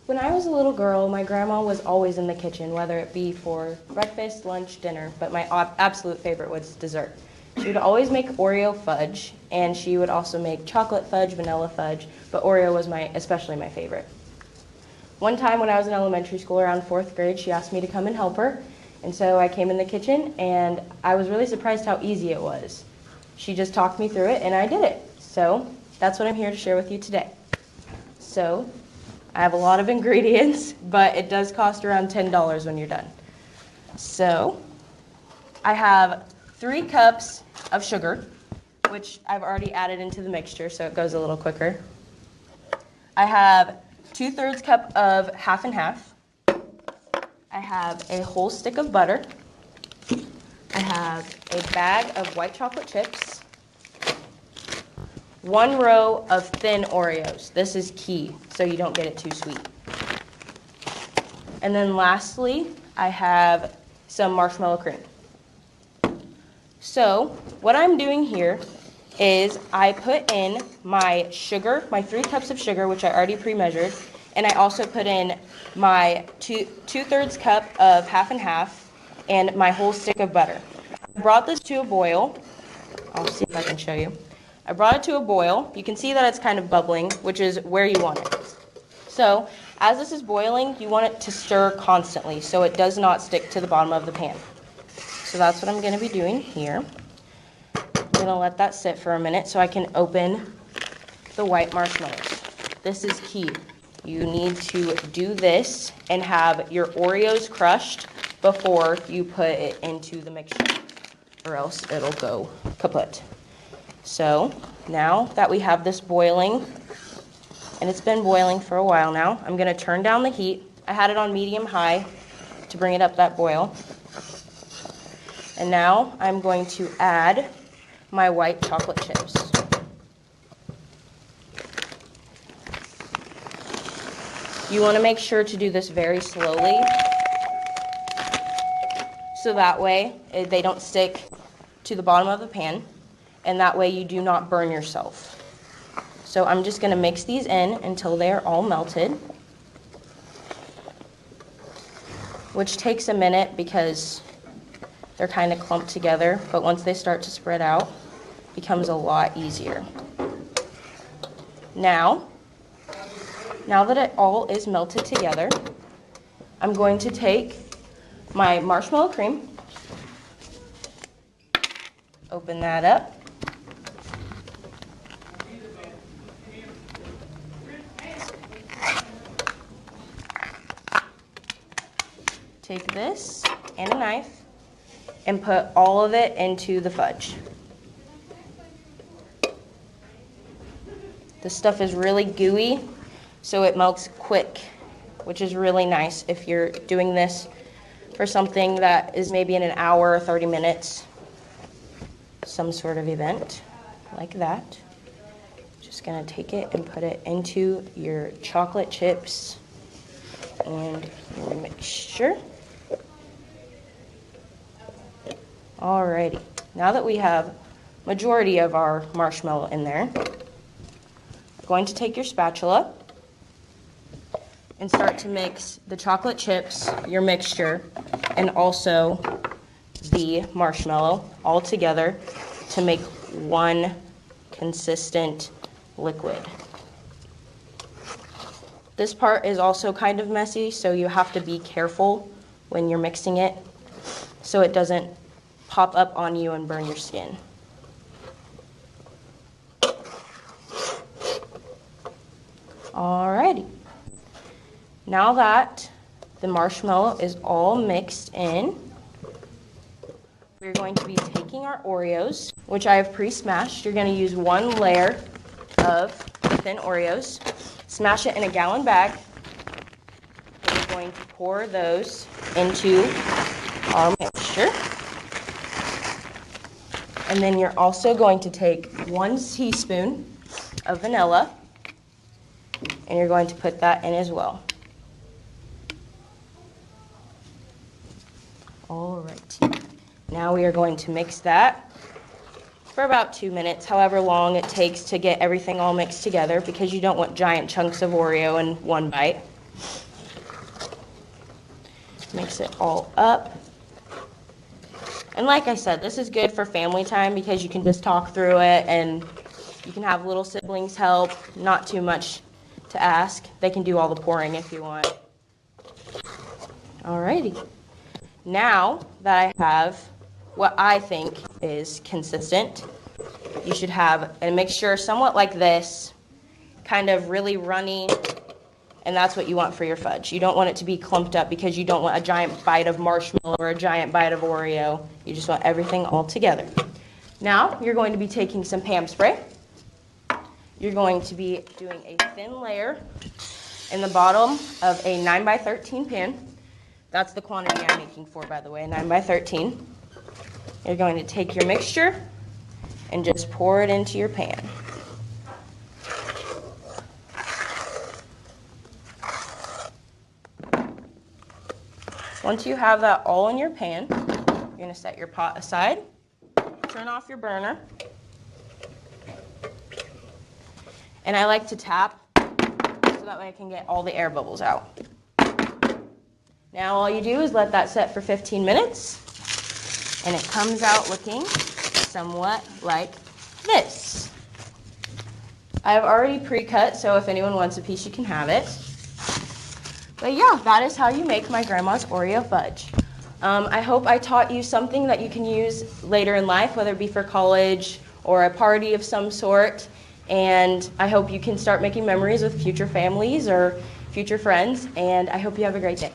When I was a little girl, my grandma was always in the kitchen, whether it be for breakfast, lunch, dinner, but my absolute favorite was dessert. She would always make Oreo fudge, and she would also make chocolate fudge, vanilla fudge, but Oreo was especially my favorite. One time when I was in elementary school around 4th grade, she asked me to come and help her, and so I came in the kitchen, and I was really surprised how easy it was. She just talked me through it, and I did it. So that's what I'm here to share with you today. So I have a lot of ingredients, but it does cost around $10 when you're done. So I have 3 cups of sugar, which I've already added into the mixture, so it goes a little quicker. I have 2/3 cup of half and half. I have a whole stick of butter. I have a bag of white chocolate chips. 1 row of thin Oreos. This is key, so you don't get it too sweet. And then lastly, I have some marshmallow cream. So what I'm doing here is I put in my sugar, my 3 cups of sugar, which I already pre-measured, and I also put in my 2/3 cup of half and half and my whole stick of butter. I brought this to a boil. I'll see if I can show you. I brought it to a boil. You can see that it's kind of bubbling, which is where you want it. So as this is boiling, you want it to stir constantly so it does not stick to the bottom of the pan. So that's what I'm going to be doing here. I'm going to let that sit for a minute so I can open the white marshmallows. This is key. You need to do this and have your Oreos crushed before you put it into the mixture, or else it'll go kaput. So now that we have this boiling, and it's been boiling for a while now, I'm going to turn down the heat. I had it on medium-high to bring it up that boil. And now I'm going to add my white chocolate chips. You want to make sure to do this very slowly, so that way they don't stick to the bottom of the pan, and that way you do not burn yourself. So I'm just going to mix these in until they are all melted, which takes a minute because they're kind of clumped together, but once they start to spread out, it becomes a lot easier. Now that it all is melted together, I'm going to take my marshmallow cream, open that up, take this and a knife and put all of it into the fudge. This stuff is really gooey, so it melts quick, which is really nice if you're doing this for something that is maybe in an hour or 30 minutes, some sort of event like that. Just gonna take it and put it into your chocolate chips and your mixture. Alrighty, now that we have majority of our marshmallow in there, you're going to take your spatula and start to mix the chocolate chips, your mixture, and also the marshmallow all together to make one consistent liquid. This part is also kind of messy, so you have to be careful when you're mixing it so it doesn't pop up on you and burn your skin. Alrighty. Now that the marshmallow is all mixed in, we're going to be taking our Oreos, which I have pre-smashed. You're going to use 1 layer of thin Oreos, smash it in a gallon bag, and we're going to pour those into our mixture. And then you're also going to take 1 teaspoon of vanilla, and you're going to put that in as well. All right. Now we are going to mix that for about 2 minutes, however long it takes to get everything all mixed together, because you don't want giant chunks of Oreo in one bite. Mix it all up. And like I said, this is good for family time because you can just talk through it and you can have little siblings help. Not too much to ask. They can do all the pouring if you want. Alrighty. Now that I have what I think is consistent, you should have a mixture somewhat like this, kind of really runny, and that's what you want for your fudge. You don't want it to be clumped up because you don't want a giant bite of marshmallow or a giant bite of Oreo. You just want everything all together. Now you're going to be taking some Pam spray. You're going to be doing a thin layer in the bottom of a 9x13 pan. That's the quantity I'm making for, by the way, a 9x13. You're going to take your mixture and just pour it into your pan. Once you have that all in your pan, you're going to set your pot aside, turn off your burner, and I like to tap so that way I can get all the air bubbles out. Now all you do is let that set for 15 minutes, and it comes out looking somewhat like this. I've already pre-cut, so if anyone wants a piece, you can have it. But yeah, that is how you make my grandma's Oreo fudge. I hope I taught you something that you can use later in life, whether it be for college or a party of some sort. And I hope you can start making memories with future families or future friends. And I hope you have a great day.